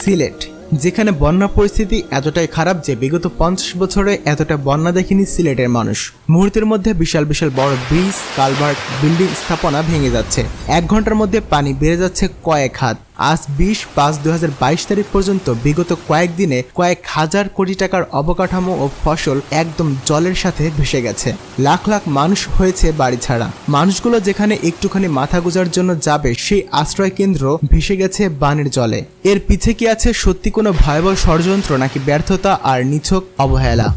সিলেট, যেখানে বন্যা পরিস্থিতি এতটাই খারাপ যে বিগত 50 বছরে এতটা বন্যা দেখেনি সিলেটের মানুষ। মুহূর্তের মধ্যে বিশাল বিশাল বড় ব্রিজ, কালভার্ট, বিল্ডিং স্থাপনা ভেঙে যাচ্ছে। 1 ঘন্টার মধ্যে পানি বেড়ে যাচ্ছে কয়েক হাত। আজ 20/5/2022 তারিখ পর্যন্ত বিগত কয়েকদিনে কয়েক হাজার কোটি টাকার অবকাঠামো ও ফসল একদম জলের সাথে ভেসে গেছে। লাখ লাখ মানুষ হয়েছে বাড়ি ছাড়া। মানুষগুলো যেখানে একটুখানি মাথা গোঁজার জন্য যাবে সেই আশ্রয় কেন্দ্র ভেসে গেছে বানের জলে। এর পিছে কি আছে সত্যি কোনো ভয়াবহ ষড়যন্ত্র নাকি ব্যর্থতা আর নিছক অবহেলা?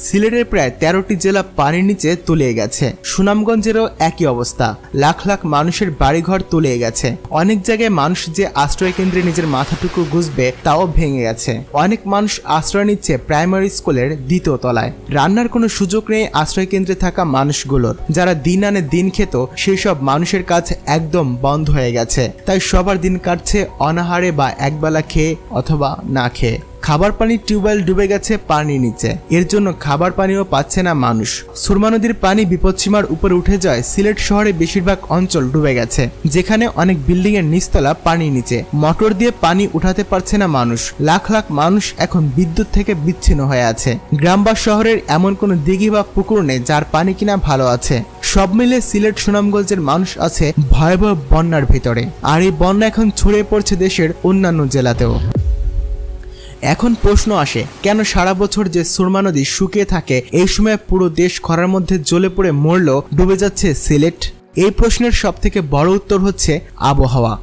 সিলেটের প্রায় 13টি জেলা পানির নিচে তলিয়ে গেছে। সুনামগঞ্জেরও একই অবস্থা। লাখ লাখ মানুষের বাড়িঘর তলিয়ে গেছে। অনেক জায়গায় মানুষ যে আশ্রয় কেন্দ্রে নিজের মাথাটুকু গুজবে তাও ভেঙে গেছে। অনেক মানুষ আশ্রয় নিচ্ছে প্রাইমারি স্কুলের 2য় তলায়। রান্নার কোনো সুযোগ নেই আশ্রয় কেন্দ্রে থাকা মানুষগুলোর। যারা দিন আনে দিন খেত সেই সব মানুষের কাজ একদম বন্ধ হয়ে গেছে। তাই সবার দিন কাটছে অনাহারে বা একবেলা খেয়ে অথবা না খেয়ে। খাবার পানির টিউবওয়েল ডুবে গেছে পানির নিচে। এর জন্য খাবার পানিও পাচ্ছে না মানুষ। সুরমা নদীর পানি বিপদসীমার উপরে উঠে যায়। সিলেট শহরে বেশিরভাগ অঞ্চল ডুবে গেছে, যেখানে অনেক বিল্ডিং এর নিচতলা পানির নিচে। মোটর দিয়ে পানি উঠাতে পারছে না মানুষ। লাখ লাখ মানুষ এখন বিদ্যুৎ থেকে বিচ্ছিন্ন হয়ে আছে। গ্রাম বা শহরের এমন কোনো দিঘি বা পুকুর নেই যার পানি কিনা ভালো আছে। সব মিলে সিলেট সুনামগঞ্জের মানুষ আছে ভয়াবহ বন্যার ভিতরে। আর এই বন্যা এখন ছড়িয়ে পড়ছে দেশের অন্যান্য জেলাতেও। এখন প্রশ্ন আসে, কেন সারা বছর যে সুরমা নদী শুকিয়ে থাকে এই সময় পুরো দেশ খরার মধ্যে জ্বলে পড়ে মরলেও ডুবে যাচ্ছে সিলেট? এই প্রশ্নের সবথেকে বড় উত্তর হচ্ছে আবহাওয়া।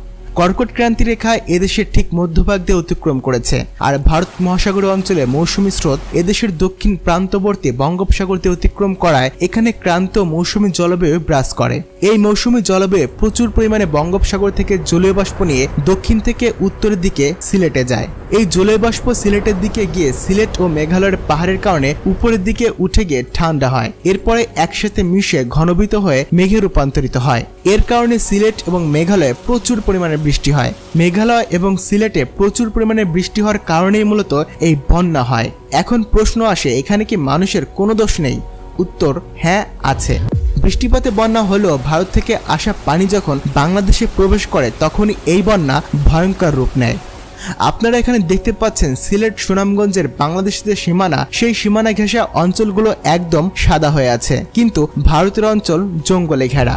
কর্কট ক্রান্তি রেখা এদেশের ঠিক মধ্যভাগ দিয়ে অতিক্রম করেছে। আর ভারত মহাসাগরীয় অঞ্চলে মৌসুমী স্রোত এদেশের দক্ষিণ প্রান্তবর্তী বঙ্গোপসাগর দিয়ে অতিক্রম করায় এখানে ক্রান্ত মৌসুমী জলবায়ু বিরাজ করে। এই মৌসুমী জলবায়ু প্রচুর পরিমাণে বঙ্গোপসাগর থেকে জলীয় বাষ্প নিয়ে দক্ষিণ থেকে উত্তরের দিকে সিলেটে যায়। এই জলীয় বাষ্প সিলেটের দিকে গিয়ে সিলেট ও মেঘালয়ের পাহাড়ের কারণে উপরের দিকে উঠে গিয়ে ঠান্ডা হয়। এরপরে একসাথে মিশে ঘনীভূত হয়ে মেঘে রূপান্তরিত হয়। এর কারণে সিলেট এবং মেঘালয়ে প্রচুর পরিমাণে বৃষ্টি হয়। মেঘালয় এবং সিলেটে প্রচুর পরিমাণে বৃষ্টি হওয়ার কারণেই মূলত এই বন্যা হয়। এখন প্রশ্ন আসে, এখানে কি মানুষের কোনো দোষ নেই? উত্তর হ্যাঁ, আছে। বৃষ্টিপাতে বন্যা হলেও ভারত থেকে আসা পানি যখন বাংলাদেশে প্রবেশ করে তখনই এই বন্যা ভয়ঙ্কর রূপ নেয়। আপনারা এখানে দেখতে পাচ্ছেন সিলেট সুনামগঞ্জের বাংলাদেশের যে সীমানা, সেই সীমানা ঘেঁষা অঞ্চলগুলো একদম সাদা হয়ে আছে, কিন্তু ভারতের অঞ্চল জঙ্গলে ঘেরা।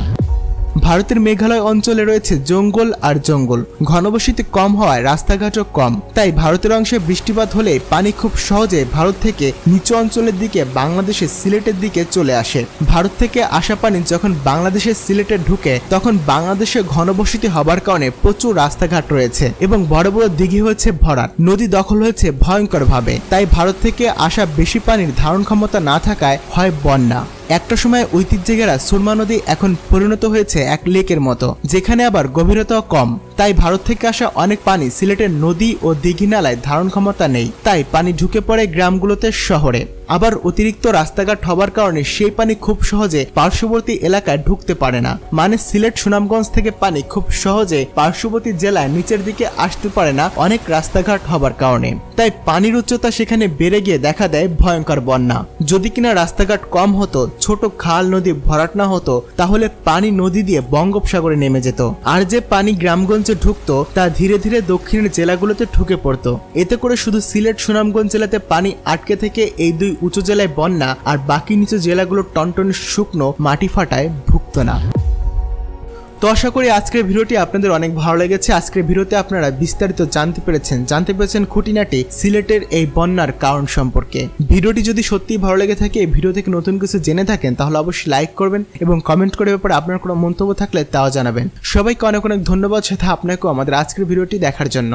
ভারতের মেঘালয় অঞ্চলে রয়েছে জঙ্গল আর জঙ্গল। ঘনবসতি কম হওয়ায় রাস্তাঘাটও কম। তাই ভারতের অংশে বৃষ্টিপাত হলে পানি খুব সহজে ভারত থেকে নিচু অঞ্চলের দিকে বাংলাদেশের সিলেটের দিকে চলে আসে। ভারত থেকে আসা পানি যখন বাংলাদেশের সিলেটে ঢুকে তখন বাংলাদেশে ঘনবসতি হবার কারণে প্রচুর রাস্তাঘাট রয়েছে এবং বড় বড় দিঘি হয়েছে ভরাট। নদী দখল হয়েছে ভয়ঙ্কর ভাবে। তাই ভারত থেকে আসা বেশি পানির ধারণ ক্ষমতা না থাকায় হয় বন্যা। একটা সময় ঐতিহ্যে ঘেরা সুরমা নদী এখন পরিণত হয়েছে এক লেকের মতো, যেখানে আবার গভীরতাও কম। তাই ভারত থেকে আসা অনেক পানি সিলেটের নদী ও দিঘি নালায় ধারণ ক্ষমতা নেই। তাই পানি ঢুকে পড়ে গ্রামগুলোতে, শহরে। আবার অতিরিক্ত রাস্তাঘাট হবার কারণে সেই পানি খুব সহজে পার্শ্ববর্তী এলাকায় ঢুকতে পারে না। মানে সিলেট সুনামগঞ্জ থেকে পানি খুব সহজে পার্শ্ববর্তী জেলায় নিচের দিকে আসতে পারে না অনেক রাস্তাঘাট হবার কারণে। তাই পানির উচ্চতা সেখানে বেড়ে গিয়ে দেখা দেয় ভয়ঙ্কর বন্যা। যদি কিনা রাস্তাঘাট কম হতো, ছোট খাল নদী ভরাট না হতো, তাহলে পানি নদী দিয়ে বঙ্গোপসাগরে নেমে যেত। আর যে পানি গ্রামগঞ্জে ঢুকতো তা ধীরে ধীরে দক্ষিণের জেলাগুলোতে ঢুকে পড়তো। এতে করে শুধু সিলেট সুনামগঞ্জ জেলাতে পানি আটকে থেকে এই দুই উঁচু জেলায় বন্যা, আর বাকি নিচু জেলাগুলো টনটনে শুকনো মাটি ফাটায় ভুগত না। তো আশা করি আজকের ভিডিওটি আপনাদের অনেক ভালো লেগেছে। আজকের ভিডিওতে আপনারা বিস্তারিত জানতে পেরেছেন খুঁটিনাটি সিলেটের এই বন্যার কারণ সম্পর্কে। ভিডিওটি যদি সত্যিই ভালো লেগে থাকে, এই ভিডিও থেকে নতুন কিছু জেনে থাকেন, তাহলে অবশ্যই লাইক করবেন এবং কমেন্ট করে ব্যাপারে আপনার কোনো মন্তব্য থাকলে তাও জানাবেন। সবাইকে অনেক অনেক ধন্যবাদ, সাথে আপনাকেও আমাদের আজকের ভিডিওটি দেখার জন্য।